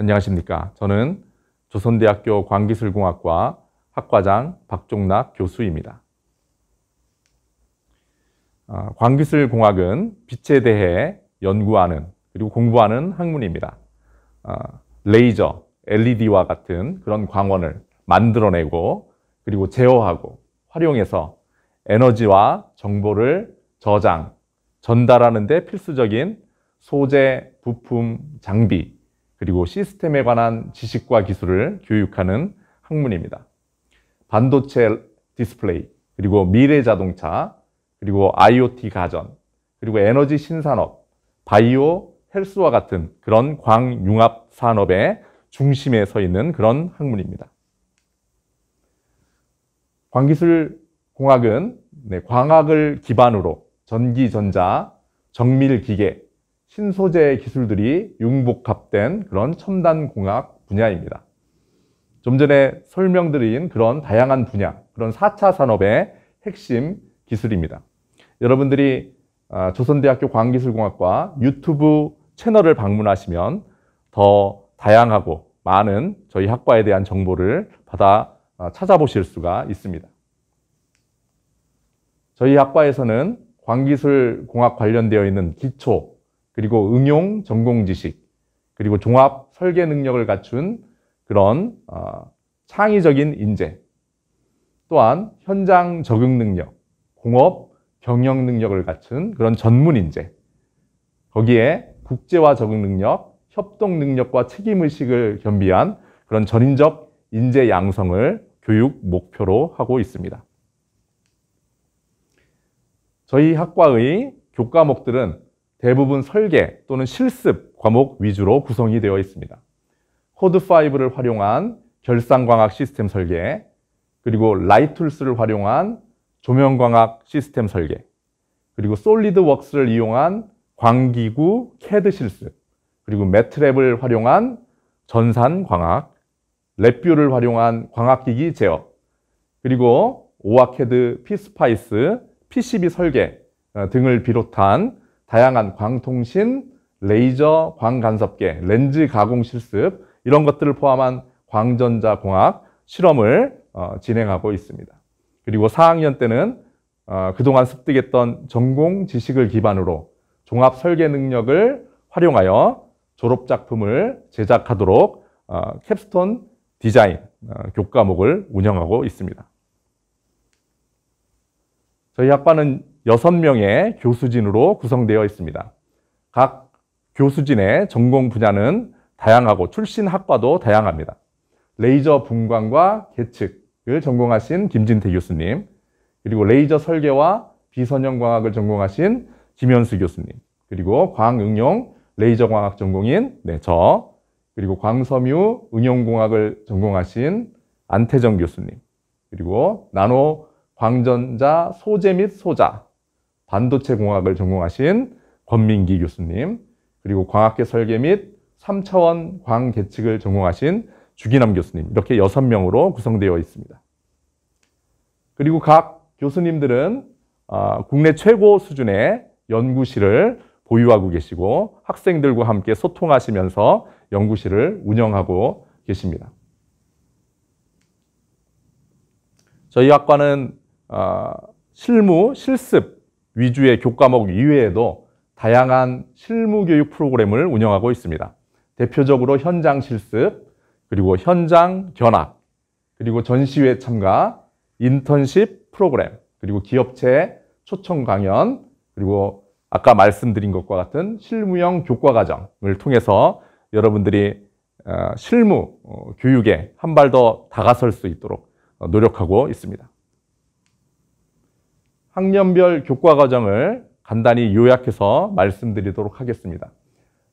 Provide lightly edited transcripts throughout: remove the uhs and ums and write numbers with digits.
안녕하십니까. 저는 조선대학교 광기술공학과 학과장 박종락 교수입니다. 광기술공학은 빛에 대해 연구하는 그리고 공부하는 학문입니다. 레이저, LED와 같은 그런 광원을 만들어내고 그리고 제어하고 활용해서 에너지와 정보를 저장, 전달하는 데 필수적인 소재, 부품, 장비, 그리고 시스템에 관한 지식과 기술을 교육하는 학문입니다. 반도체 디스플레이, 그리고 미래 자동차, 그리고 IoT 가전, 그리고 에너지 신산업, 바이오, 헬스와 같은 그런 광융합 산업의 중심에 서 있는 그런 학문입니다. 광기술공학은 광학을 기반으로 전기, 전자, 정밀 기계, 신소재 기술들이 융복합된 그런 첨단 공학 분야입니다. 좀 전에 설명드린 그런 다양한 분야, 그런 4차 산업의 핵심 기술입니다. 여러분들이 조선대학교 광기술공학과 유튜브 채널을 방문하시면 더 다양하고 많은 저희 학과에 대한 정보를 받아 찾아보실 수가 있습니다. 저희 학과에서는 광기술공학 관련되어 있는 기초, 그리고 응용 전공 지식, 그리고 종합 설계 능력을 갖춘 그런 창의적인 인재, 또한 현장 적응 능력, 공업 경영 능력을 갖춘 그런 전문 인재, 거기에 국제화 적응 능력, 협동 능력과 책임의식을 겸비한 그런 전인적 인재 양성을 교육 목표로 하고 있습니다. 저희 학과의 교과목들은 대부분 설계 또는 실습 과목 위주로 구성이 되어 있습니다. 코드5를 활용한 결상광학 시스템 설계, 그리고 라이툴스를 활용한 조명광학 시스템 설계, 그리고 솔리드웍스를 이용한 광기구 CAD 실습, 그리고 매트랩을 활용한 전산광학, 랩뷰를 활용한 광학기기 제어, 그리고 오아캐드, 피스파이스, PCB 설계 등을 비롯한 다양한 광통신, 레이저, 광간섭계, 렌즈 가공 실습 이런 것들을 포함한 광전자공학 실험을 진행하고 있습니다. 그리고 4학년 때는 그동안 습득했던 전공 지식을 기반으로 종합 설계 능력을 활용하여 졸업작품을 제작하도록 캡스톤 디자인 교과목을 운영하고 있습니다. 저희 학과는 6명의 교수진으로 구성되어 있습니다. 각 교수진의 전공 분야는 다양하고 출신 학과도 다양합니다. 레이저 분광과 계측을 전공하신 김진태 교수님, 그리고 레이저 설계와 비선형광학을 전공하신 김현수 교수님, 그리고 광응용 레이저 광학 전공인 저, 그리고 광섬유 응용공학을 전공하신 안태정 교수님, 그리고 나노 광전자 소재 및 소자, 반도체 공학을 전공하신 권민기 교수님, 그리고 광학계 설계 및 3차원 광계측을 전공하신 주기남 교수님, 이렇게 6명으로 구성되어 있습니다. 그리고 각 교수님들은 국내 최고 수준의 연구실을 보유하고 계시고 학생들과 함께 소통하시면서 연구실을 운영하고 계십니다. 저희 학과는 실무, 실습 위주의 교과목 이외에도 다양한 실무 교육 프로그램을 운영하고 있습니다. 대표적으로 현장 실습, 그리고 현장 견학, 그리고 전시회 참가, 인턴십 프로그램, 그리고 기업체 초청 강연, 그리고 아까 말씀드린 것과 같은 실무형 교과 과정을 통해서 여러분들이 실무 교육에 한 발 더 다가설 수 있도록 노력하고 있습니다. 학년별 교과 과정을 간단히 요약해서 말씀드리도록 하겠습니다.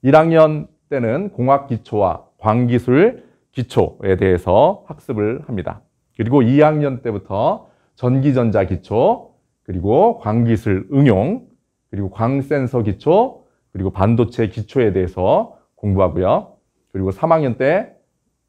1학년 때는 공학 기초와 광기술 기초에 대해서 학습을 합니다. 그리고 2학년 때부터 전기전자 기초, 그리고 광기술 응용, 그리고 광센서 기초, 그리고 반도체 기초에 대해서 공부하고요. 그리고 3학년 때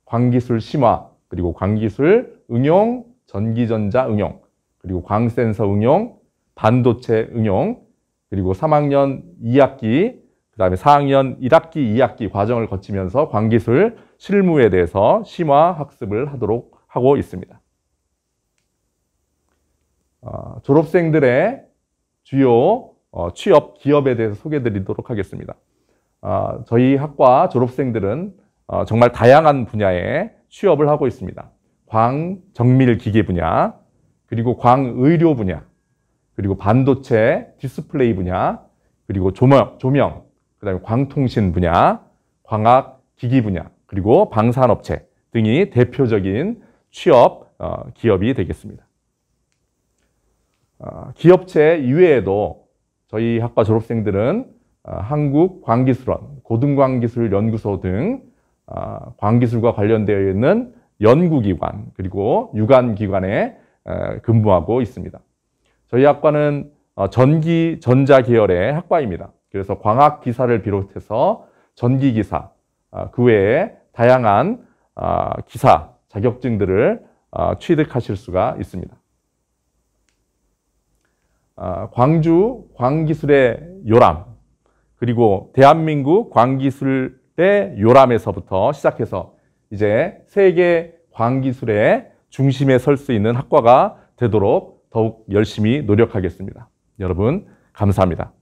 광기술 심화, 그리고 광기술 응용, 전기전자 응용, 그리고 광센서 응용, 반도체 응용, 그리고 3학년 2학기, 그 다음에 4학년 1학기, 2학기 과정을 거치면서 광기술 실무에 대해서 심화 학습을 하도록 하고 있습니다. 졸업생들의 주요 취업 기업에 대해서 소개해 드리도록 하겠습니다. 저희 학과 졸업생들은 정말 다양한 분야에 취업을 하고 있습니다. 광정밀기계 분야, 그리고 광의료 분야, 그리고 반도체 디스플레이 분야, 그리고 조명, 그다음에 광통신 분야, 광학기기 분야, 그리고 방산업체 등이 대표적인 취업 기업이 되겠습니다. 기업체 이외에도 저희 학과 졸업생들은 한국광기술원, 고등광기술연구소 등 광기술과 관련되어 있는 연구기관, 그리고 유관기관에 근무하고 있습니다. 저희 학과는 전기, 전자 계열의 학과입니다. 그래서 광학기사를 비롯해서 전기기사, 그 외에 다양한 기사 자격증들을 취득하실 수가 있습니다. 광주 광기술의 요람, 그리고 대한민국 광기술의 요람에서부터 시작해서 이제 세계 광기술의 중심에 설 수 있는 학과가 되도록 더욱 열심히 노력하겠습니다. 여러분, 감사합니다.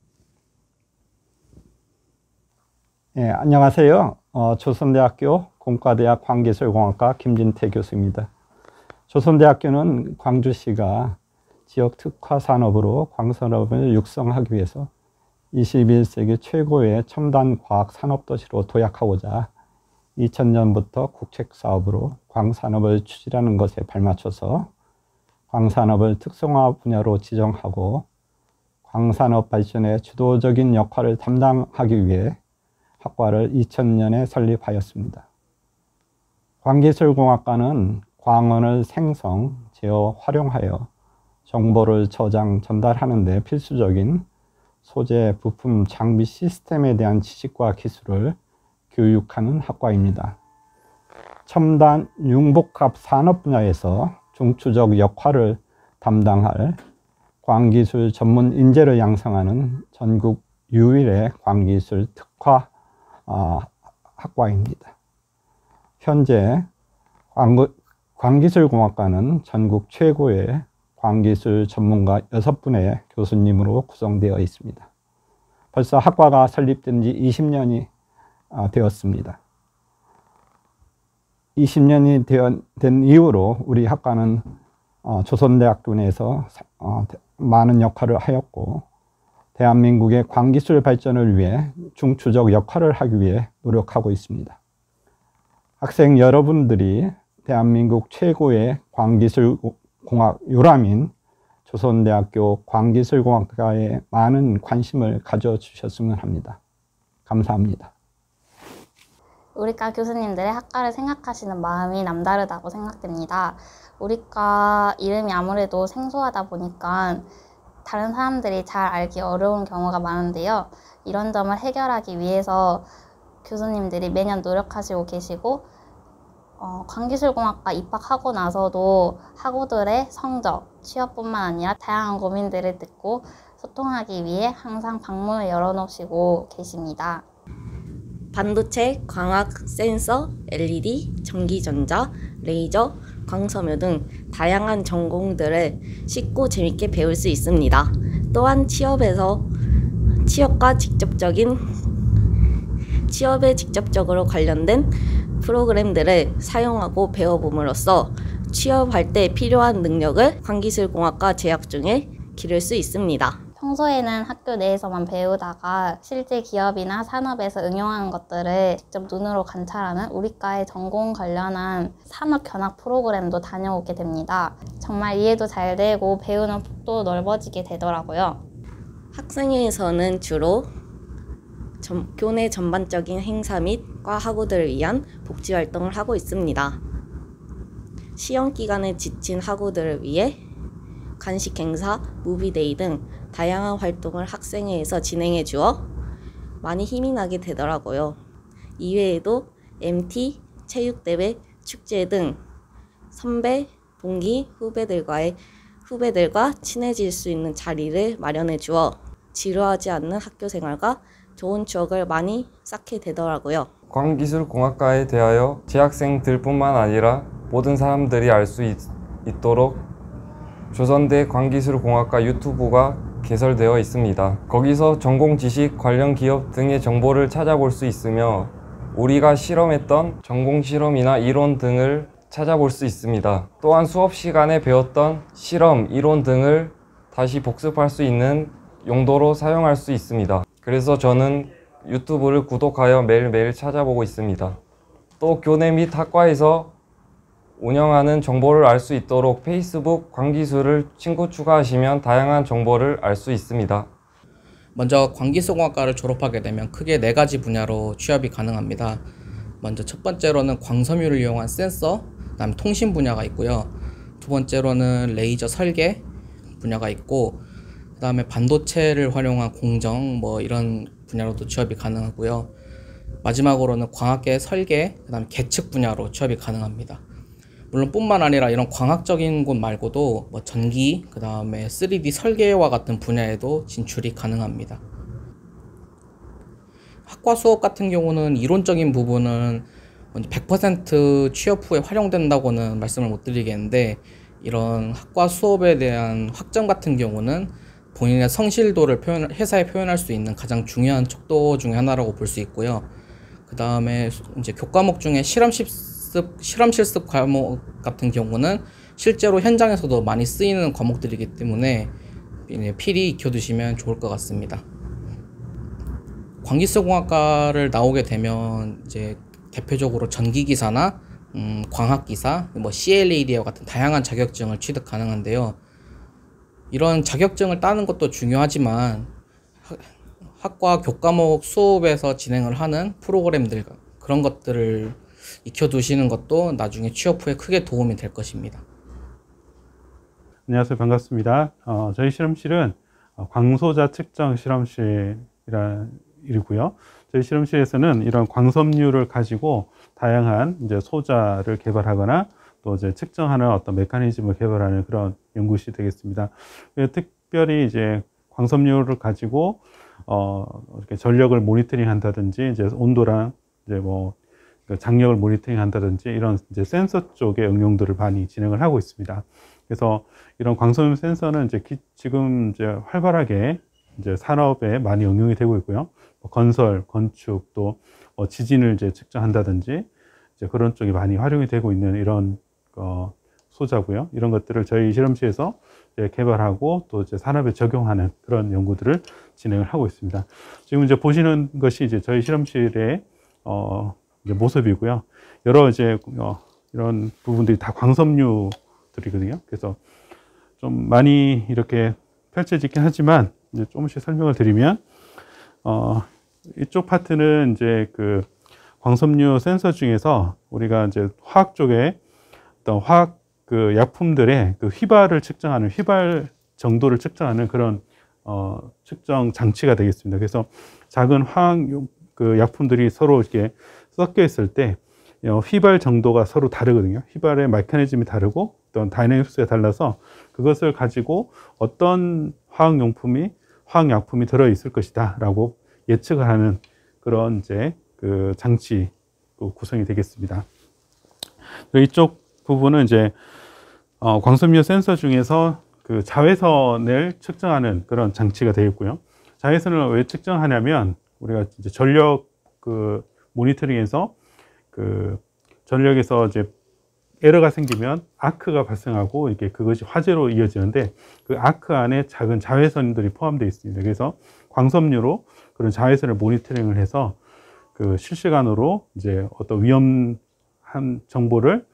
네, 안녕하세요. 조선대학교 공과대학 광기술공학과 김진태 교수입니다. 조선대학교는 광주시가 지역 특화 산업으로 광산업을 육성하기 위해서 21세기 최고의 첨단 과학 산업도시로 도약하고자 2000년부터 국책사업으로 광산업을 추진하는 것에 발맞춰서 광산업을 특성화 분야로 지정하고 광산업 발전의 주도적인 역할을 담당하기 위해 학과를 2000년에 설립하였습니다. 광기술공학과는 광원을 생성, 제어, 활용하여 정보를 저장, 전달하는 데 필수적인 소재, 부품, 장비, 시스템에 대한 지식과 기술을 교육하는 학과입니다. 첨단 융복합 산업 분야에서 중추적 역할을 담당할 광기술 전문 인재를 양성하는 전국 유일의 광기술 특화 학과입니다. 현재 광기술공학과는 전국 최고의 광기술 전문가 6분의 교수님으로 구성되어 있습니다. 벌써 학과가 설립된 지 20년이 되었습니다. 20년이 된 이후로 우리 학과는 조선대학교 내에서 많은 역할을 하였고 대한민국의 광기술 발전을 위해 중추적 역할을 하기 위해 노력하고 있습니다. 학생 여러분들이 대한민국 최고의 광기술공학 요람인 조선대학교 광기술공학과에 많은 관심을 가져주셨으면 합니다. 감사합니다. 우리과 교수님들의 학과를 생각하시는 마음이 남다르다고 생각됩니다. 우리과 이름이 아무래도 생소하다 보니까 다른 사람들이 잘 알기 어려운 경우가 많은데요. 이런 점을 해결하기 위해서 교수님들이 매년 노력하시고 계시고 광기술공학과 입학하고 나서도 학우들의 성적, 취업뿐만 아니라 다양한 고민들을 듣고 소통하기 위해 항상 방문을 열어놓으시고 계십니다. 반도체, 광학, 센서, LED, 전기전자, 레이저, 광섬유 등 다양한 전공들을 쉽고 재밌게 배울 수 있습니다. 또한 취업에 직접적으로 관련된 프로그램들을 사용하고 배워봄으로써 취업할 때 필요한 능력을 광기술공학과 재학 중에 기를 수 있습니다. 평소에는 학교 내에서만 배우다가 실제 기업이나 산업에서 응용하는 것들을 직접 눈으로 관찰하는 우리과의 전공 관련한 산업 견학 프로그램도 다녀오게 됩니다. 정말 이해도 잘 되고 배우는 폭도 넓어지게 되더라고요. 학생회에서는 주로 교내 전반적인 행사 및 과 학우들을 위한 복지 활동을 하고 있습니다. 시험 기간에 지친 학우들을 위해 간식 행사, 무비데이 등 다양한 활동을 학생회에서 진행해 주어 많이 힘이 나게 되더라고요. 이외에도 MT, 체육대회, 축제 등 선배, 동기, 후배들과 친해질 수 있는 자리를 마련해 주어 지루하지 않는 학교 생활과 좋은 추억을 많이 쌓게 되더라고요. 광기술공학과에 대하여 재학생들뿐만 아니라 모든 사람들이 알 수 있도록 조선대 광기술공학과 유튜브가 개설되어 있습니다. 거기서 전공 지식, 관련 기업 등의 정보를 찾아볼 수 있으며 우리가 실험했던 전공 실험이나 이론 등을 찾아볼 수 있습니다. 또한 수업 시간에 배웠던 실험, 이론 등을 다시 복습할 수 있는 용도로 사용할 수 있습니다. 그래서 저는 유튜브를 구독하여 매일매일 찾아보고 있습니다. 또 교내 및 학과에서 운영하는 정보를 알 수 있도록 페이스북 광기술을 친구 추가하시면 다양한 정보를 알 수 있습니다. 먼저 광기술공학과를 졸업하게 되면 크게 4가지 분야로 취업이 가능합니다. 먼저 첫 번째로는 광섬유를 이용한 센서, 그다음에 통신 분야가 있고요. 두 번째로는 레이저 설계 분야가 있고, 그다음에 반도체를 활용한 공정 이런 분야로도 취업이 가능하고요. 마지막으로는 광학계 설계, 그다음에 계측 분야로 취업이 가능합니다. 물론 뿐만 아니라 이런 광학적인 곳 말고도 전기, 그 다음에 3D 설계와 같은 분야에도 진출이 가능합니다. 학과 수업 같은 경우는 이론적인 부분은 100% 취업 후에 활용된다고는 말씀을 못 드리겠는데, 이런 학과 수업에 대한 학점 같은 경우는 본인의 성실도를 회사에 표현할 수 있는 가장 중요한 척도 중에 하나라고 볼 수 있고요. 그 다음에 이제 교과목 중에 실험 실습 과목 같은 경우는 실제로 현장에서도 많이 쓰이는 과목들이기 때문에 필히 익혀두시면 좋을 것 같습니다. 광기술공학과를 나오게 되면 이제 대표적으로 전기기사나 광학기사, CLAD와 같은 다양한 자격증을 취득 가능한데요. 이런 자격증을 따는 것도 중요하지만 학과 교과목 수업에서 진행을 하는 프로그램들, 그런 것들을 익혀두시는 것도 나중에 취업 후에 크게 도움이 될 것입니다. 안녕하세요. 반갑습니다. 저희 실험실은 광소자 측정 실험실이고요. 저희 실험실에서는 이런 광섬유를 가지고 다양한 이제 소자를 개발하거나 또 이제 측정하는 어떤 메커니즘을 개발하는 그런 연구실이 되겠습니다. 특별히 이제 광섬유를 가지고 이렇게 전력을 모니터링 한다든지, 이제 온도랑 이제 장력을 모니터링 한다든지, 이런 이제 센서 쪽의 응용들을 많이 진행을 하고 있습니다. 그래서 이런 광섬유 센서는 이제 지금 이제 활발하게 이제 산업에 많이 응용이 되고 있고요. 건설, 건축, 또 지진을 이제 측정한다든지, 이제 그런 쪽이 많이 활용이 되고 있는 이런 소자고요. 이런 것들을 저희 실험실에서 이제 개발하고 또 이제 산업에 적용하는 그런 연구들을 진행을 하고 있습니다. 지금 이제 보시는 것이 이제 저희 실험실의 이제 모습이고요. 여러 이제 이런 부분들이 다 광섬유들이거든요. 그래서 좀 많이 이렇게 펼쳐지긴 하지만 이제 조금씩 설명을 드리면, 이쪽 파트는 이제 그 광섬유 센서 중에서 우리가 이제 화학 쪽에 어떤 화학 그 약품들의 그 휘발을 측정하는, 휘발 정도를 측정하는 그런 측정 장치가 되겠습니다. 그래서 작은 화학 그 약품들이 서로 이렇게 섞여 있을 때 휘발 정도가 서로 다르거든요. 휘발의 메커니즘이 다르고 어떤 다이내믹 흡수가 달라서 그것을 가지고 어떤 화학약품이 들어있을 것이다 라고 예측을 하는 그런 이제 그 장치 구성이 되겠습니다. 이쪽 부분은 이제 광섬유 센서 중에서 그 자외선을 측정하는 그런 장치가 되겠고요. 자외선을 왜 측정하냐면, 우리가 이제 전력 그 모니터링에서 그 전력에서 이제 에러가 생기면 아크가 발생하고 이게 그것이 화재로 이어지는데, 그 아크 안에 작은 자외선들이 포함되어 있습니다. 그래서 광섬유로 그런 자외선을 모니터링을 해서 그 실시간으로 이제 어떤 위험한 정보를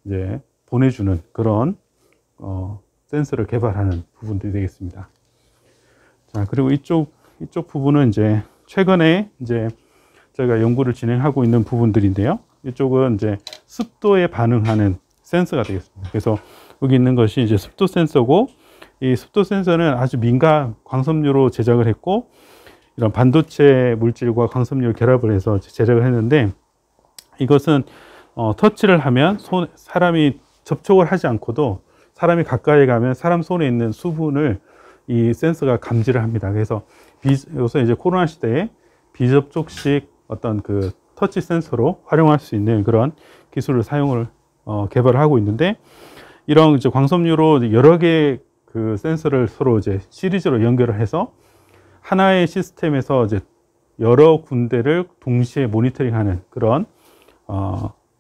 이제 보내주는 그런 센서를 개발하는 부분들이 되겠습니다. 자, 그리고 이쪽 부분은 이제 최근에 이제 저희가 연구를 진행하고 있는 부분들인데요. 이쪽은 이제 습도에 반응하는 센서가 되겠습니다. 그래서 여기 있는 것이 이제 습도 센서고, 이 습도 센서는 아주 민감 광섬유로 제작을 했고, 이런 반도체 물질과 광섬유를 결합을 해서 제작을 했는데, 이것은 터치를 하면 사람이 접촉을 하지 않고도 사람이 가까이 가면 사람 손에 있는 수분을 이 센서가 감지를 합니다. 그래서 요새 이제 코로나 시대에 비접촉식 어떤 그 터치 센서로 활용할 수 있는 그런 기술을 개발을 하고 있는데, 이런 이제 광섬유로 여러 개의 그 센서를 서로 이제 시리즈로 연결을 해서 하나의 시스템에서 이제 여러 군데를 동시에 모니터링하는 그런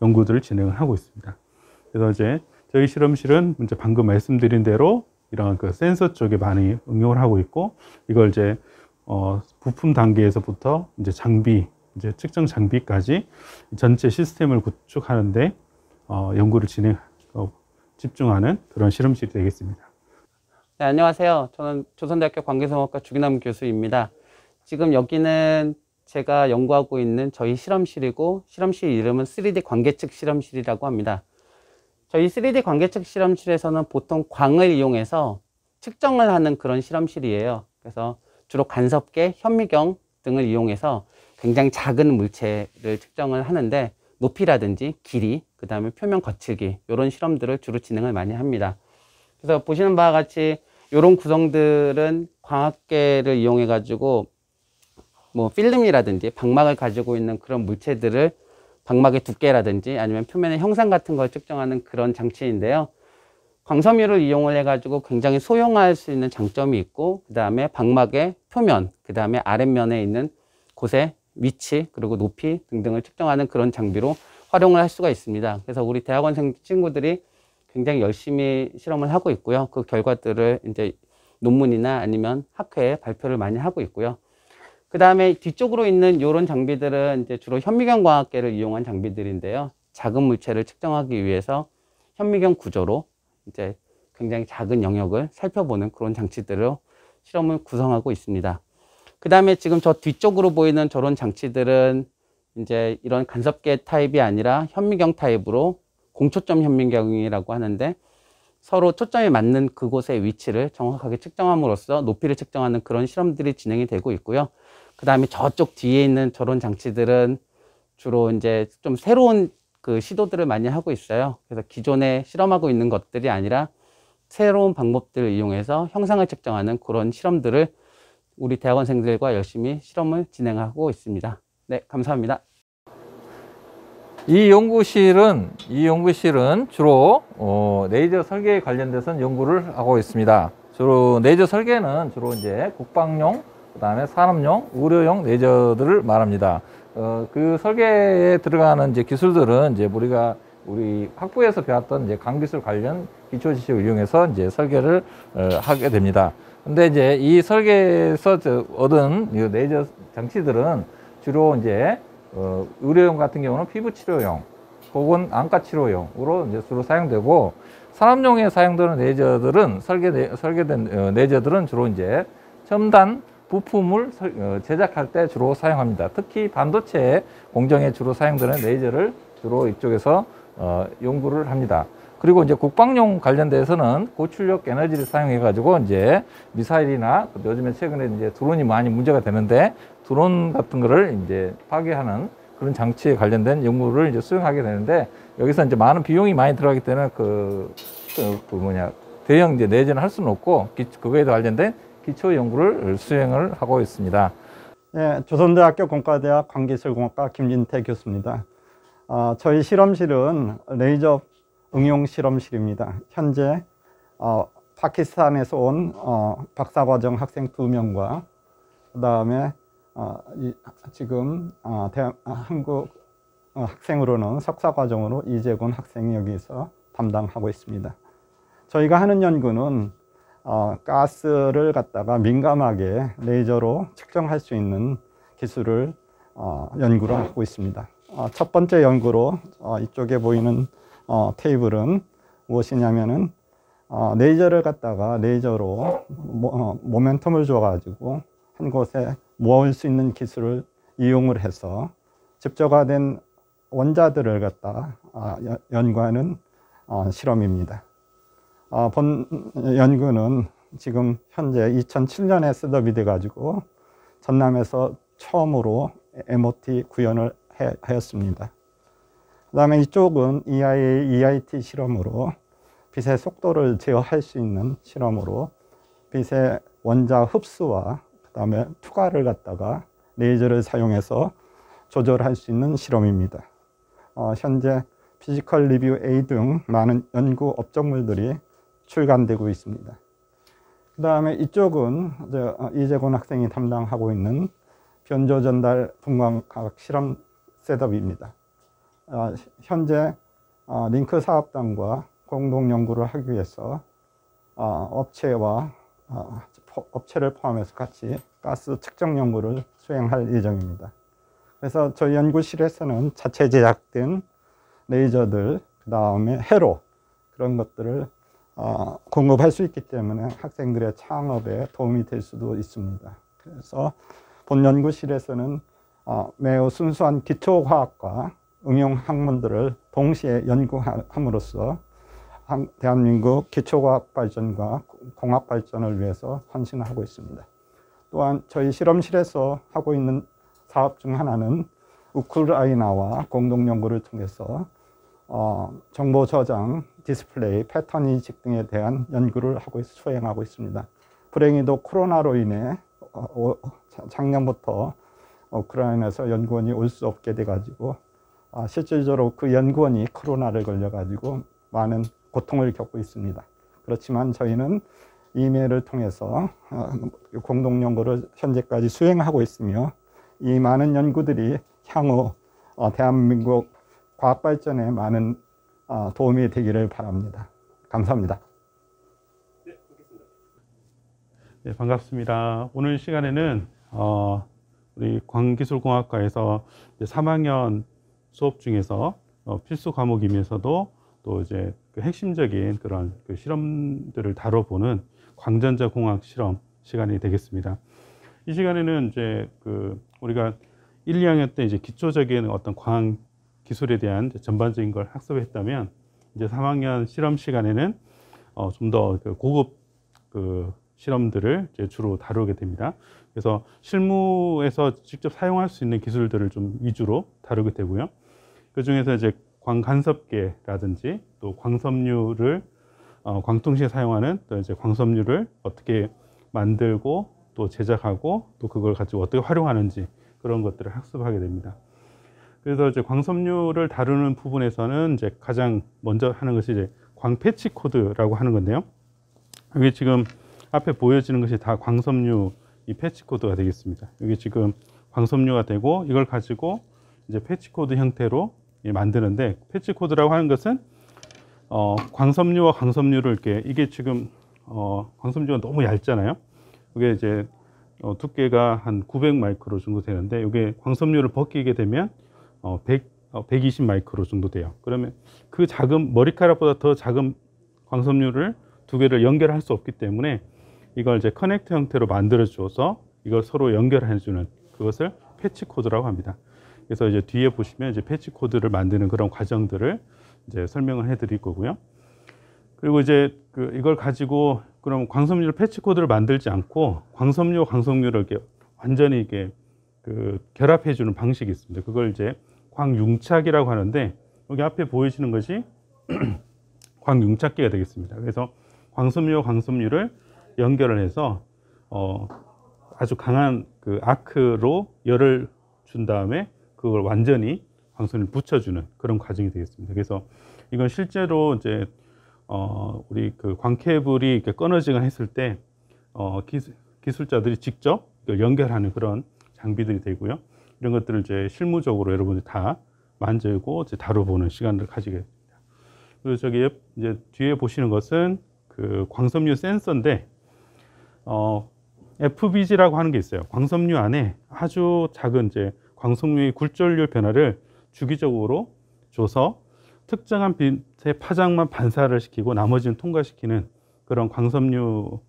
연구들을 진행을 하고 있습니다. 그래서 이제 저희 실험실은 이제 방금 말씀드린 대로 이런 그 센서 쪽에 많이 응용을 하고 있고, 이걸 이제 부품 단계에서부터 이제 이제 측정 장비까지 전체 시스템을 구축하는데 연구를 집중하는 그런 실험실이 되겠습니다. 네, 안녕하세요. 저는 조선대학교 관계성학과 주기남 교수입니다. 지금 여기는 제가 연구하고 있는 저희 실험실이고, 실험실 이름은 3D 관계측 실험실이라고 합니다. 저희 3D 관계측 실험실에서는 보통 광을 이용해서 측정을 하는 그런 실험실이에요. 그래서 주로 간섭계, 현미경 등을 이용해서 굉장히 작은 물체를 측정을 하는데, 높이라든지 길이, 그 다음에 표면 거칠기, 이런 실험들을 주로 진행을 많이 합니다. 그래서 보시는 바와 같이 이런 구성들은 광학계를 이용해 가지고 뭐 필름이라든지 방막을 가지고 있는 그런 물체들을, 방막의 두께라든지 아니면 표면의 형상 같은 걸 측정하는 그런 장치인데요. 광섬유를 이용을 해 가지고 굉장히 소형화할 수 있는 장점이 있고, 그 다음에 방막의 표면, 그 다음에 아랫면에 있는 곳의 위치, 그리고 높이 등등을 측정하는 그런 장비로 활용을 할 수가 있습니다. 그래서 우리 대학원생 친구들이 굉장히 열심히 실험을 하고 있고요. 그 결과들을 이제 논문이나 아니면 학회에 발표를 많이 하고 있고요. 그 다음에 뒤쪽으로 있는 이런 장비들은 이제 주로 현미경 광학계를 이용한 장비들인데요. 작은 물체를 측정하기 위해서 현미경 구조로 이제 굉장히 작은 영역을 살펴보는 그런 장치들로 실험을 구성하고 있습니다. 그 다음에 지금 저 뒤쪽으로 보이는 저런 장치들은 이제 이런 간섭계 타입이 아니라 현미경 타입으로 공초점 현미경이라고 하는데, 서로 초점이 맞는 그곳의 위치를 정확하게 측정함으로써 높이를 측정하는 그런 실험들이 진행이 되고 있고요. 그 다음에 저쪽 뒤에 있는 저런 장치들은 주로 이제 좀 새로운 그 시도들을 많이 하고 있어요. 그래서 기존에 실험하고 있는 것들이 아니라 새로운 방법들을 이용해서 형상을 측정하는 그런 실험들을 우리 대학원생들과 열심히 실험을 진행하고 있습니다. 네, 감사합니다. 이 연구실은 주로 레이저 설계에 관련돼서 연구를 하고 있습니다. 주로 레이저 설계는 주로 이제 국방용, 그다음에 산업용, 의료용 레이저들을 말합니다. 그 설계에 들어가는 이제 기술들은 이제 우리 학부에서 배웠던 이제 광기술 관련 기초 지식을 이용해서 이제 설계를 하게 됩니다. 근데 이제 이 설계에서 얻은 이 레이저 장치들은 주로 이제 의료용 같은 경우는 피부 치료용 혹은 안과 치료용으로 이제 주로 사용되고, 산업용에 사용되는 레이저들은 설계된 레이저들은 주로 이제 첨단 부품을 제작할 때 주로 사용합니다. 특히 반도체 공정에 주로 사용되는 레이저를 주로 이쪽에서 연구를 합니다. 그리고 이제 국방용 관련돼서는 고출력 에너지를 사용해 가지고 이제 미사일이나 요즘에 최근에 이제 드론이 많이 문제가 되는데, 드론 같은 거를 이제 파괴하는 그런 장치에 관련된 연구를 이제 수행하게 되는데, 여기서 이제 많은 비용이 많이 들어가기 때문에 대형 이제 내전을 할 수는 없고, 그거에 관련된 기초 연구를 수행을 하고 있습니다. 네, 조선대학교 공과대학 광기술공학과 김진태 교수입니다. 저희 실험실은 레이저 응용 실험실입니다. 현재 파키스탄에서 온 박사과정 학생 2명과 그 다음에 지금 한국 학생으로는 석사과정으로 이재곤 학생이 여기서 담당하고 있습니다. 저희가 하는 연구는 가스를 갖다가 민감하게 레이저로 측정할 수 있는 기술을 연구를 하고 있습니다. 첫 번째 연구로 이쪽에 보이는 테이블은 무엇이냐면은 레이저를 갖다가 레이저로 모멘텀을 줘가지고 한 곳에 모을 수 있는 기술을 이용을 해서 집적화된 원자들을 갖다 연구하는 실험입니다. 본 연구는 지금 현재 2007년에 셋업이 돼가지고 전남에서 처음으로 MOT 구현을 하였습니다. 그 다음에 이쪽은 EIT 실험으로 빛의 속도를 제어할 수 있는 실험으로 빛의 원자 흡수와 그 다음에 투과를 갖다가 레이저를 사용해서 조절할 수 있는 실험입니다. 현재 피지컬 리뷰 A 등 많은 연구 업적물들이 출간되고 있습니다. 그 다음에 이쪽은 이재곤 학생이 담당하고 있는 변조 전달 분광학 실험 셋업입니다. 현재 링크 사업단과 공동 연구를 하기 위해서 업체를 포함해서 같이 가스 측정 연구를 수행할 예정입니다. 그래서 저희 연구실에서는 자체 제작된 레이저들, 그 다음에 회로 그런 것들을 공급할 수 있기 때문에 학생들의 창업에 도움이 될 수도 있습니다. 그래서 본 연구실에서는 매우 순수한 기초과학과 응용 학문들을 동시에 연구함으로써 대한민국 기초과학 발전과 공학 발전을 위해서 헌신하고 있습니다. 또한 저희 실험실에서 하고 있는 사업 중 하나는 우크라이나와 공동 연구를 통해서 정보 저장, 디스플레이, 패턴 인식 등에 대한 연구를 수행하고 있습니다. 불행히도 코로나로 인해 작년부터 우크라이나에서 연구원이 올 수 없게 돼가지고 실질적으로 그 연구원이 코로나를 걸려가지고 많은 고통을 겪고 있습니다. 그렇지만 저희는 이메일을 통해서 공동 연구를 현재까지 수행하고 있으며 이 많은 연구들이 향후 대한민국 과학 발전에 많은 도움이 되기를 바랍니다. 감사합니다. 네, 반갑습니다. 오늘 시간에는 우리 광기술공학과에서 3학년 수업 중에서 필수 과목이면서도 또 이제 그 핵심적인 그런 그 실험들을 다뤄보는 광전자 공학 실험 시간이 되겠습니다. 이 시간에는 이제 우리가 1, 2학년 때 이제 기초적인 어떤 광학 기술에 대한 전반적인 걸 학습했다면 이제 3학년 실험 시간에는 좀 더 고급 실험들을 이제 주로 다루게 됩니다. 그래서 실무에서 직접 사용할 수 있는 기술들을 좀 위주로 다루게 되고요. 그 중에서 이제 광간섭계라든지 또 광섬유를 광통시에 사용하는 또 이제 광섬유를 어떻게 만들고 또 제작하고 또 그걸 가지고 어떻게 활용하는지 그런 것들을 학습하게 됩니다. 그래서 이제 광섬유를 다루는 부분에서는 이제 가장 먼저 하는 것이 이제 광패치 코드라고 하는 건데요. 여기 지금 앞에 보여지는 것이 다 광섬유 이 패치 코드가 되겠습니다. 여기 지금 광섬유가 되고 이걸 가지고 이제 패치 코드 형태로 만드는데, 패치 코드라고 하는 것은 광섬유와 광섬유를 이게 지금 광섬유가 너무 얇잖아요. 이게 이제 두께가 한 900 마이크로 정도 되는데, 이게 광섬유를 벗기게 되면 120 마이크로 정도 돼요. 그러면 그 작은 머리카락보다 더 작은 광섬유를 두 개를 연결할 수 없기 때문에 이걸 이제 커넥터 형태로 만들어 줘서 이걸 서로 연결해 주는 그것을 패치 코드라고 합니다. 그래서 이제 뒤에 보시면 이제 패치 코드를 만드는 그런 과정들을 이제 설명을 해 드릴 거고요. 그리고 이제 이걸 가지고 그럼 광섬유를 패치 코드를 만들지 않고 광섬유와 광섬유를 이렇게 완전히 이렇게 결합해 주는 방식이 있습니다. 그걸 이제 광융착이라고 하는데, 여기 앞에 보이시는 것이 광융착기가 되겠습니다. 그래서 광섬유와 광섬유를 연결을 해서 아주 강한 아크로 열을 준 다음에 그걸 완전히 광섬유를 붙여주는 그런 과정이 되겠습니다. 그래서 이건 실제로 이제 우리 광케이블이 이렇게 끊어지거나 했을 때 기술자들이 직접 연결하는 그런 장비들이 되고요. 이런 것들을 이제 실무적으로 여러분들이 다 만들고 이제 다뤄보는 시간을 가지게 됩니다. 그리고 저기 이제 뒤에 보시는 것은 광섬유 센서인데, FBG라고 하는 게 있어요. 광섬유 안에 아주 작은 이제 광섬유의 굴절률 변화를 주기적으로 줘서 특정한 빛의 파장만 반사를 시키고 나머지는 통과시키는 그런 광섬유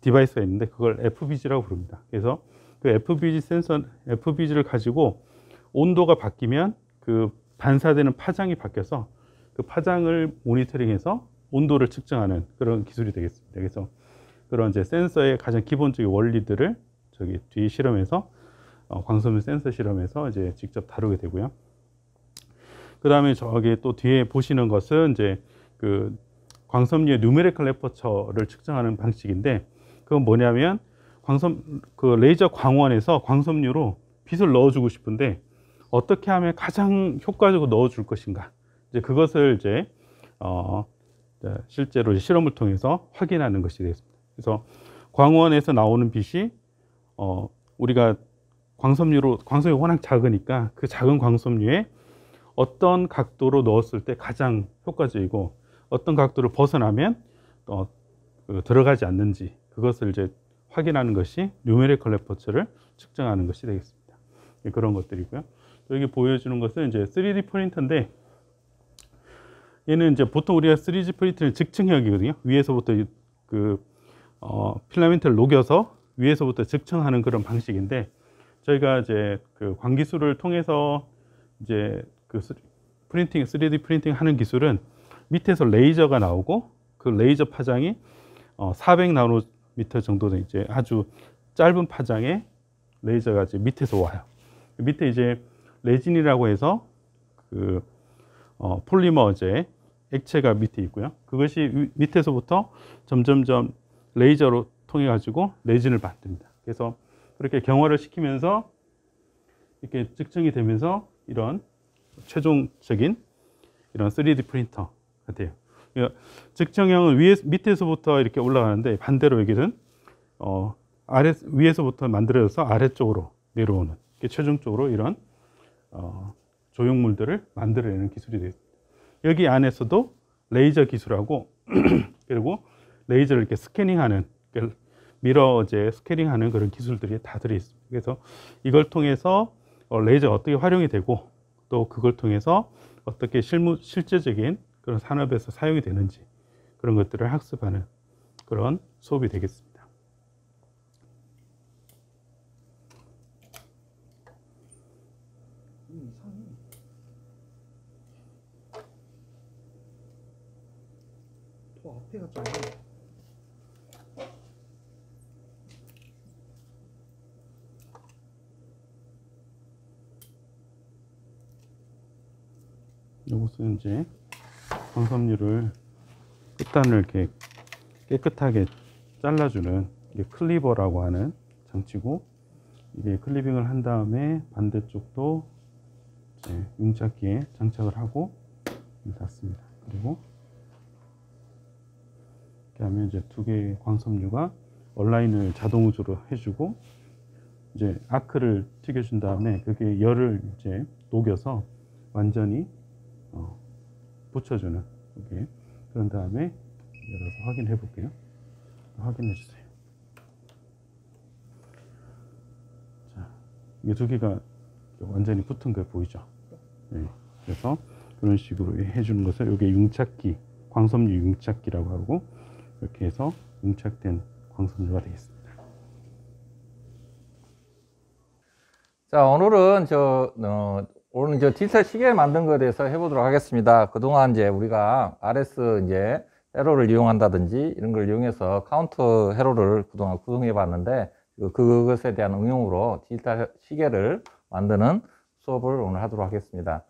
디바이스가 있는데, 그걸 FBG라고 부릅니다. 그래서 그 FBG 센서, FBG를 가지고 온도가 바뀌면 그 반사되는 파장이 바뀌어서 그 파장을 모니터링해서 온도를 측정하는 그런 기술이 되겠습니다. 그래서 그런 이제 센서의 가장 기본적인 원리들을 저기 뒤 실험에서 광섬유 센서 실험에서 이제 직접 다루게 되고요. 그 다음에 저기 또 뒤에 보시는 것은 이제 광섬유의 누메리컬 레퍼처를 측정하는 방식인데, 그건 뭐냐면 레이저 광원에서 광섬유로 빛을 넣어주고 싶은데 어떻게 하면 가장 효과적으로 넣어줄 것인가? 이제 그것을 이제 실제로 실험을 통해서 확인하는 것이 되겠습니다. 그래서 광원에서 나오는 빛이 우리가 광섬유가 워낙 작으니까 그 작은 광섬유에 어떤 각도로 넣었을 때 가장 효과적이고 어떤 각도를 벗어나면 들어가지 않는지 그것을 이제 확인하는 것이 뉴메리컬 레퍼처를 측정하는 것이 되겠습니다. 그런 것들이고요. 여기 보여주는 것은 이제 3D 프린터인데 얘는 이제 보통 우리가 3D 프린터는 직층형이거든요. 위에서부터 필라멘트를 녹여서 위에서부터 측정하는 그런 방식인데 저희가 이제 그 광기술을 통해서 이제 그 3D 프린팅 하는 기술은 밑에서 레이저가 나오고 그 레이저 파장이 400나노미터 정도는 이제 아주 짧은 파장의 레이저가 이제 밑에서 와요. 밑에 이제 레진이라고 해서 그 폴리머 이제 액체가 밑에 있고요. 그것이 밑에서부터 점점점 레이저로 통해 가지고 레진을 만듭니다. 그래서 그렇게 경화를 시키면서 이렇게 측정이 되면서 이런 최종적인 이런 3D 프린터가 돼요. 측정형은 밑에서부터 이렇게 올라가는데 반대로 여기는 위에서부터 만들어져서 아래쪽으로 내려오는 최종적으로 이런 조형물들을 만들어내는 기술이 되겠습니다. 여기 안에서도 레이저 기술하고 그리고 레이저를 이렇게 스캐닝하는 미러 이제 스캐닝하는 그런 기술들이 다 들어 있습니다. 그래서 이걸 통해서 레이저가 어떻게 활용이 되고 또 그걸 통해서 어떻게 실제적인 그런 산업에서 사용이 되는지 그런 것들을 학습하는 그런 수업이 되겠습니다. 앞에가 좀 이것은 이제 광섬유를 끝단을 이렇게 깨끗하게 잘라주는 이게 클리버라고 하는 장치고 이게 클리빙을 한 다음에 반대쪽도 이제 융착기에 장착을 하고 닫습니다. 그리고 이렇게 하면 이제 두 개의 광섬유가 얼라인을 자동 우주로 해주고 이제 아크를 튀겨준 다음에 그게 열을 이제 녹여서 완전히 붙여주는 이렇게 그런 다음에 열어서 확인해 볼게요. 확인해 주세요. 자, 이 두 개가 완전히 붙은 거 보이죠? 네. 그래서 그런 식으로 해주는 것을 이게 융착기, 광섬유 융착기라고 하고 이렇게 해서 융착된 광섬유가 되겠습니다. 자, 오늘은 오늘 디지털 시계 만든 것에 대해서 해보도록 하겠습니다. 그동안 이제 우리가 RS 이제 회로를 이용한다든지 이런 걸 이용해서 카운터 회로를 그동안 구성해 봤는데 그것에 대한 응용으로 디지털 시계를 만드는 수업을 오늘 하도록 하겠습니다.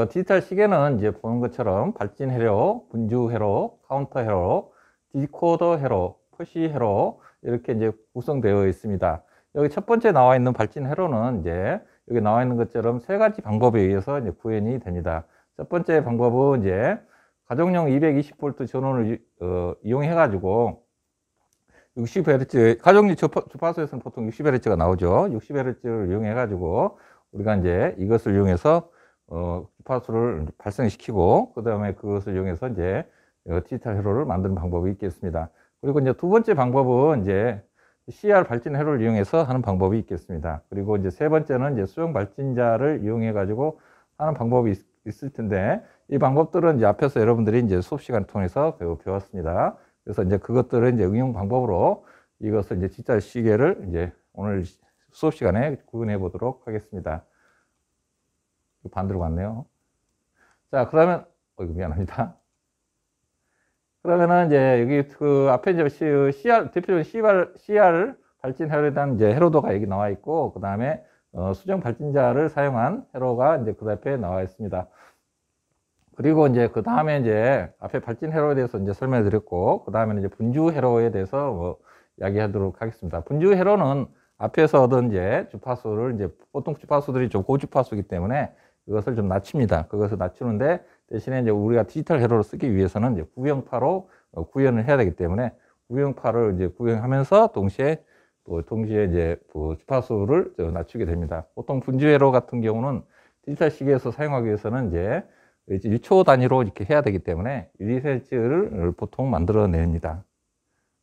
디지털 시계는 이제 보는 것처럼 발진 회로, 분주 회로, 카운터 회로, 디코더 회로, 푸시 회로 이렇게 이제 구성되어 있습니다. 여기 첫 번째 나와 있는 발진 회로는 이제 여기 나와 있는 것처럼 세 가지 방법에 의해서 이제 구현이 됩니다. 첫 번째 방법은 이제 가정용 220V 전원을 이용해 가지고 60Hz, 가정용 주파수에서는 보통 60Hz가 나오죠. 60Hz를 이용해 가지고 우리가 이제 이것을 이용해서 주파수를 발생시키고 그 다음에 그것을 이용해서 이제 디지털 회로를 만드는 방법이 있겠습니다. 그리고 이제 두 번째 방법은 이제 CR 발진 회로를 이용해서 하는 방법이 있겠습니다. 그리고 이제 세 번째는 이제 수용 발진자를 이용해 가지고 하는 방법이 있을 텐데 이 방법들은 이제 앞에서 여러분들이 이제 수업 시간을 통해서 배웠습니다. 그래서 이제 그것들을 이제 응용 방법으로 이것을 이제 디지털 시계를 이제 오늘 수업 시간에 구현해 보도록 하겠습니다. 반대로 갔네요. 자, 그러면 이거 미안합니다. 그러면은 이제 여기 그 앞에 이제 CR 대표적인 CR 발진 회로에 대한 이제 회로도가 여기 나와 있고 그 다음에 수정 발진자를 사용한 회로가 이제 그 앞에 나와 있습니다. 그리고 이제 그 다음에 이제 앞에 발진 회로에 대해서 이제 설명을 드렸고 그 다음에는 이제 분주 회로에 대해서 이야기하도록 하겠습니다. 분주 회로는 앞에서 얻은 이제 주파수를 이제 보통 주파수들이 좀 고주파수이기 때문에 그것을 좀 낮춥니다. 그것을 낮추는데 대신에 이제 우리가 디지털 회로를 쓰기 위해서는 이제 구형파로 구현을 해야 되기 때문에 구형파를 이제 구형하면서 동시에 이제 그 주파수를 낮추게 됩니다. 보통 분지 회로 같은 경우는 디지털 시계에서 사용하기 위해서는 이제 1초 단위로 이렇게 해야 되기 때문에 1Hz를 보통 만들어냅니다.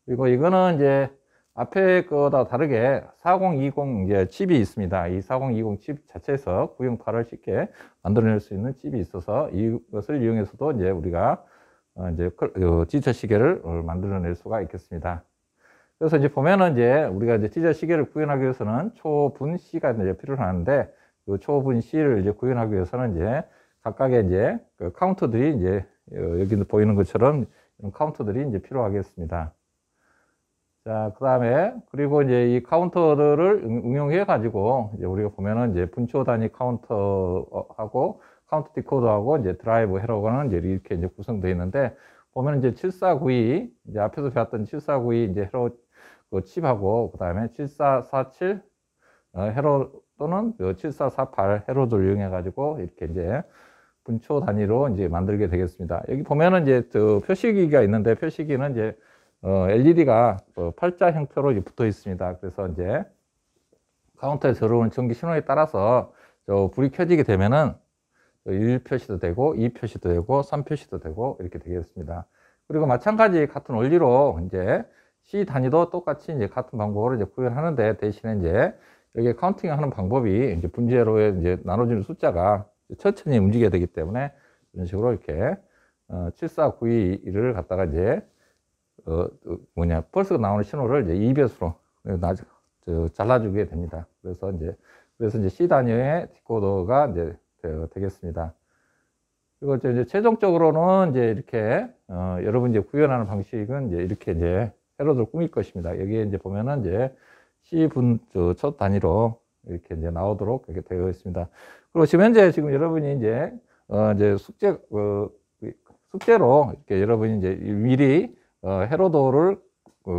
그리고 이거는 이제 앞에 거와 다르게 4020 이제 칩이 있습니다. 이 4020 칩 자체에서 구형파를 쉽게 만들어낼 수 있는 칩이 있어서 이것을 이용해서도 이제 우리가 이제 디지털 시계를 만들어낼 수가 있겠습니다. 그래서 이제 보면은 이제 우리가 이제 디지털 시계를 구현하기 위해서는 초분 C가 이제 필요하는데 그 초분 C를 이제 구현하기 위해서는 이제 각각의 이제 그 카운터들이 이제 여기 보이는 것처럼 이런 카운터들이 이제 필요하겠습니다. 자, 그 다음에 그리고 이제 이 카운터들을 응용해 가지고 이제 우리가 보면은 이제 분초 단위 카운터하고 카운터 디코더하고 이제 드라이브 회로가는 이제 이렇게 이제 구성되어 있는데 보면 이제 7492 이제 앞에서 배웠던 7492 이제 회로 그 칩하고 그 다음에 7447 회로 또는 7448 회로들을 이용해 가지고 이렇게 이제 분초 단위로 이제 만들게 되겠습니다. 여기 보면은 이제 그 표시기가 있는데 표시기는 이제 LED가 팔자 형태로 붙어 있습니다. 그래서 이제 카운터에 들어오는 전기 신호에 따라서 불이 켜지게 되면은 1 표시도 되고 2 표시도 되고 3 표시도 되고 이렇게 되겠습니다. 그리고 마찬가지 같은 원리로 이제 C 단위도 똑같이 이제 같은 방법으로 이제 구현하는데 대신에 이제 여기 카운팅 하는 방법이 이제 분지회로에 이제 나눠지는 숫자가 천천히 움직여야 되기 때문에 이런 식으로 이렇게 7492를 갖다가 이제 펄스가 나오는 신호를 이제 2배수로 잘라주게 됩니다. 그래서 이제 C 단위의 디코더가 이제 되겠습니다. 그리고 이제 최종적으로는 이제 이렇게 여러분 이제 구현하는 방식은 이제 이렇게 이제 회로들 꾸밀 것입니다. 여기에 이제 보면은 이제 C 분 첫 단위로 이렇게 이제 나오도록 이렇게 되어 있습니다. 그리고 지금 현재 여러분이 이제 숙제로 이렇게 여러분이 이제 미리 회로도를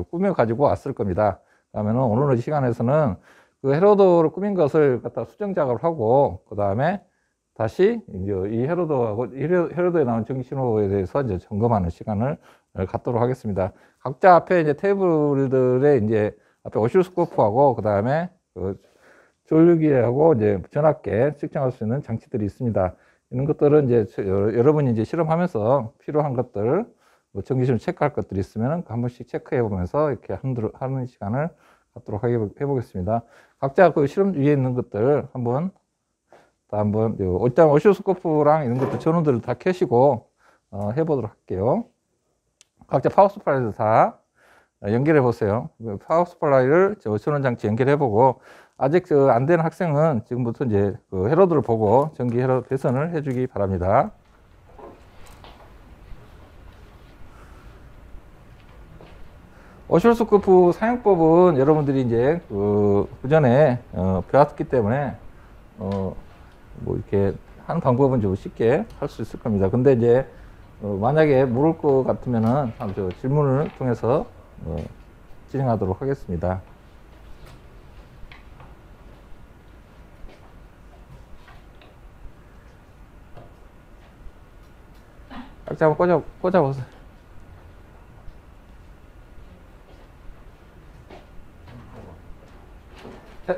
꾸며 가지고 왔을 겁니다. 그러면은 오늘 시간에서는 그 회로도를 꾸민 것을 갖다 수정 작업을 하고 그 다음에 다시 이제 이 회로도하고 회로도에 나온 정신호에 대해서 이제 점검하는 시간을 갖도록 하겠습니다. 각자 앞에 이제 테이블들에 이제 앞에 오실스코프하고 그 다음에 조율기하고 이제 전압계 측정할 수 있는 장치들이 있습니다. 이런 것들은 이제 여러분이 이제 실험하면서 필요한 것들 정기적으로 체크할 것들이 있으면 한 번씩 체크해 보면서 이렇게 하는 시간을 갖도록 해보겠습니다. 각자 그 실험 위에 있는 것들 한번 일단 오실스코프랑 이런 것들 전원들을 다 켜시고 해보도록 할게요. 각자 파워 서플라이를 다 연결해 보세요. 파워 서플라이를 전원 장치 연결해 보고 아직 안 되는 학생은 지금부터 이제 그 회로들을 보고 전기 회로 개선을 해주기 바랍니다. 오실스코프 사용법은 여러분들이 이제 그전에 배웠기 때문에 뭐 이렇게 하는 방법은 좀 쉽게 할 수 있을 겁니다. 근데 이제 만약에 모를 것 같으면은 질문을 통해서 진행하도록 하겠습니다. 각자 한번 꽂아보세요.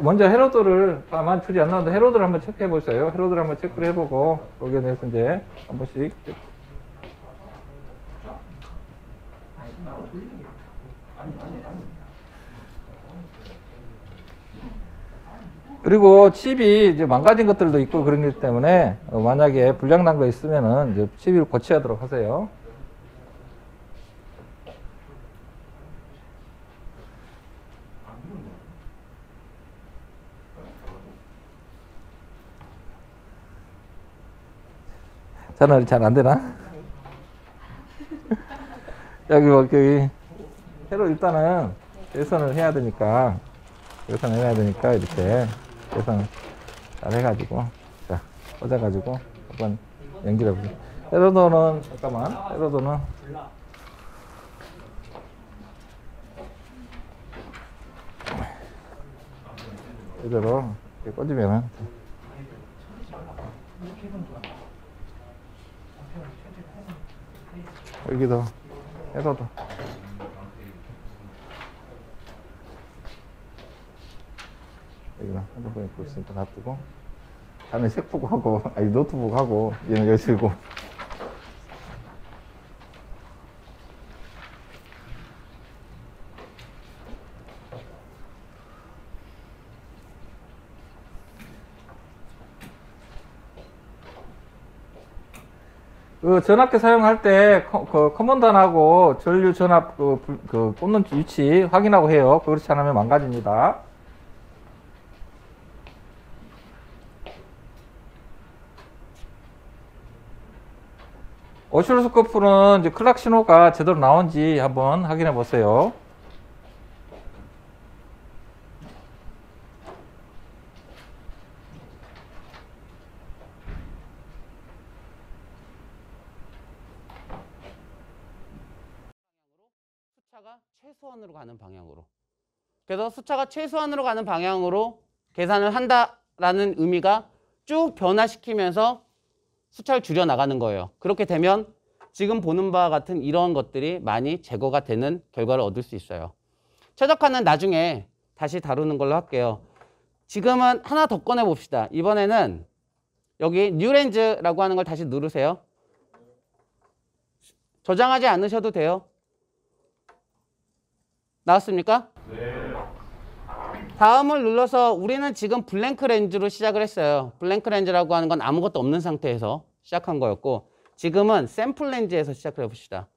먼저 회로도를 다만 줄이 안 나오는데 회로도를 한번 체크해 보세요. 회로도를 한번 체크를 해보고 거기에 대해서 이제 한 번씩 그리고 칩이 이제 망가진 것들도 있고 그런 것 때문에 만약에 불량 난 거 있으면은 이제 칩을 교체하도록 하세요. 전화를 잘 안 되나? 여기 회로 일단은 개선을 해야 되니까 이렇게 개선 잘 해가지고 자 꽂아가지고 한번 연결해 보세요. 회로도는 잠깐만 회로도는 이대로 이렇게 꽂으면은 여기도 해서도 여기다 핸드폰에 볼 수 있으니까 놔두고 다음에 책북하고 아니 노트북하고 얘는 여시고 그 전압기 사용할 때 커먼드하고 전류 전압 그 꽂는 위치 확인하고 해요. 그렇지 않으면 망가집니다. 오실로스코프는 이제 클락 신호가 제대로 나온지 한번 확인해 보세요. 수차가 최소한으로 가는 방향으로. 그래서 수차가 최소한으로 가는 방향으로 계산을 한다라는 의미가 쭉 변화시키면서 수차를 줄여 나가는 거예요. 그렇게 되면 지금 보는 바와 같은 이런 것들이 많이 제거가 되는 결과를 얻을 수 있어요. 최적화는 나중에 다시 다루는 걸로 할게요. 지금은 하나 더 꺼내 봅시다. 이번에는 여기 뉴렌즈라고 하는 걸 다시 누르세요. 저장하지 않으셔도 돼요. 나왔습니까? 네. 다음을 눌러서 우리는 지금 블랭크 렌즈로 시작을 했어요. 블랭크 렌즈라고 하는 건 아무것도 없는 상태에서 시작한 거였고, 지금은 샘플 렌즈에서 시작을 해봅시다.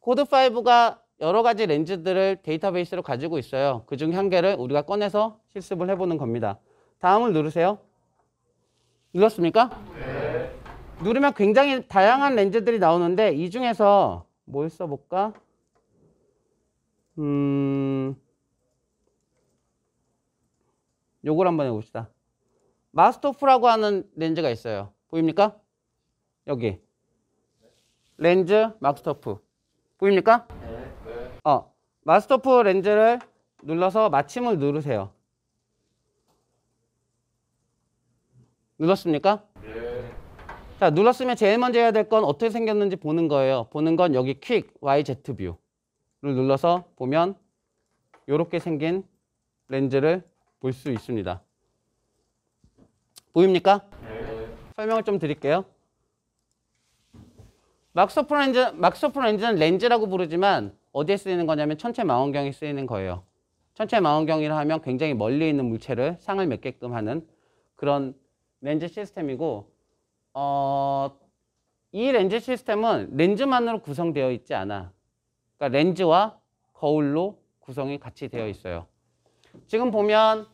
코드5가 여러 가지 렌즈들을 데이터베이스로 가지고 있어요. 그중 한 개를 우리가 꺼내서 실습을 해보는 겁니다. 다음을 누르세요. 눌렀습니까? 네. 누르면 굉장히 다양한 렌즈들이 나오는데 이 중에서 뭘 써볼까? 요걸 한번 해봅시다. 마스터프라고 하는 렌즈가 있어요. 보입니까? 여기 렌즈 마스터프 보입니까? 네. 마스터프 렌즈를 눌러서 마침을 누르세요. 눌렀습니까? 네. 자, 눌렀으면 제일 먼저 해야 될 건 어떻게 생겼는지 보는 거예요. 보는 건 여기 퀵 YZ 뷰를 눌러서 보면 이렇게 생긴 렌즈를 볼 수 있습니다. 보입니까? 네. 설명을 좀 드릴게요. 막스토프 렌즈는 렌즈라고 부르지만 어디에 쓰이는 거냐면 천체 망원경에 쓰이는 거예요. 천체 망원경이라 하면 굉장히 멀리 있는 물체를 상을 맺게끔 하는 그런 렌즈 시스템이고, 이 렌즈 시스템은 렌즈만으로 구성되어 있지 않아. 그러니까 렌즈와 거울로 구성이 같이 되어 있어요. 지금 보면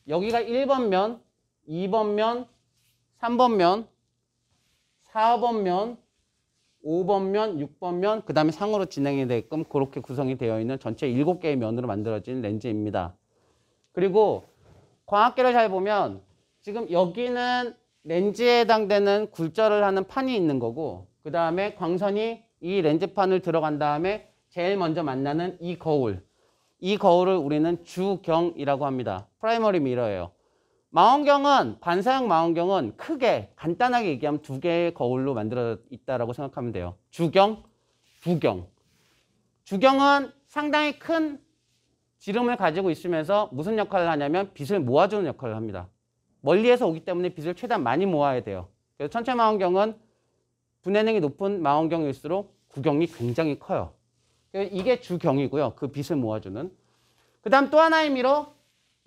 여기가 1번 면, 2번 면, 3번 면, 4번 면, 5번 면, 6번 면, 그 다음에 상으로 진행이 되게끔 그렇게 구성이 되어 있는 전체 7개의 면으로 만들어진 렌즈입니다. 그리고 광학계를 잘 보면 지금 여기는 렌즈에 해당되는 굴절을 하는 판이 있는 거고, 그 다음에 광선이 이 렌즈판을 들어간 다음에 제일 먼저 만나는 이 거울. 이 거울을 우리는 주경이라고 합니다. 프라이머리 미러예요. 망원경은, 반사형 망원경은 크게 간단하게 얘기하면 두 개의 거울로 만들어 있다라고 생각하면 돼요. 주경, 부경. 주경은 상당히 큰 지름을 가지고 있으면서 무슨 역할을 하냐면 빛을 모아주는 역할을 합니다. 멀리에서 오기 때문에 빛을 최대한 많이 모아야 돼요. 그래서 천체 망원경은 분해능이 높은 망원경일수록 구경이 굉장히 커요. 이게 주경이고요. 그 빛을 모아주는. 그 다음 또 하나의 미러,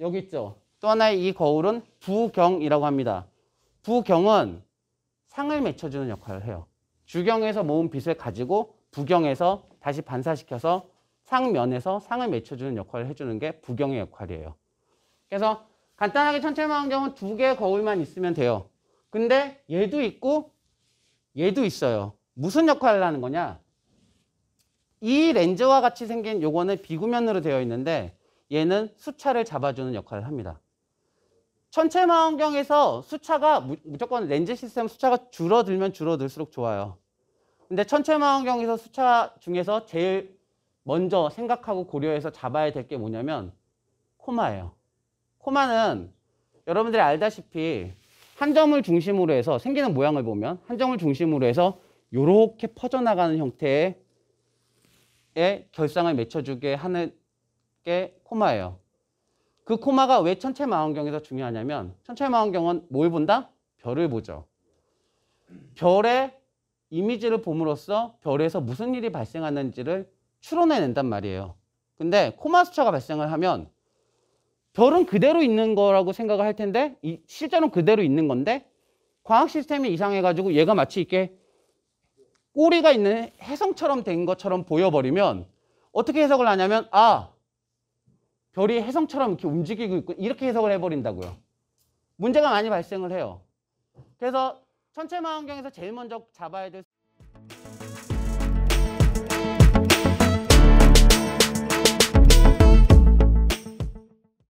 여기 있죠. 또 하나의 이 거울은 부경이라고 합니다. 부경은 상을 맺혀주는 역할을 해요. 주경에서 모은 빛을 가지고 부경에서 다시 반사시켜서 상면에서 상을 맺혀주는 역할을 해주는 게 부경의 역할이에요. 그래서 간단하게 천체 망원경은 두 개의 거울만 있으면 돼요. 근데 얘도 있고 얘도 있어요. 무슨 역할을 하는 거냐? 이 렌즈와 같이 생긴 요거는 비구면으로 되어 있는데 얘는 수차를 잡아주는 역할을 합니다. 천체 망원경에서 수차가 무조건 렌즈 시스템 수차가 줄어들면 줄어들수록 좋아요. 근데 천체 망원경에서 수차 중에서 제일 먼저 생각하고 고려해서 잡아야 될 게 뭐냐면 코마예요. 코마는 여러분들이 알다시피 한 점을 중심으로 해서 생기는 모양을 보면 한 점을 중심으로 해서 이렇게 퍼져나가는 형태의 결상을 맺혀주게 하는 게 코마예요. 그 코마가 왜 천체망원경에서 중요하냐면 천체망원경은 뭘 본다? 별을 보죠. 별의 이미지를 봄으로써 별에서 무슨 일이 발생하는지를 추론해낸단 말이에요. 근데 코마 수차가 발생을 하면 별은 그대로 있는 거라고 생각을 할 텐데 실제로는 그대로 있는 건데 광학 시스템이 이상해가지고 얘가 마치 이렇게 꼬리가 있는 혜성처럼 된 것처럼 보여버리면 어떻게 해석을 하냐면 별이 혜성처럼 이렇게 움직이고 있고 이렇게 해석을 해버린다고요. 문제가 많이 발생을 해요. 그래서 천체망원경에서 제일 먼저 잡아야 될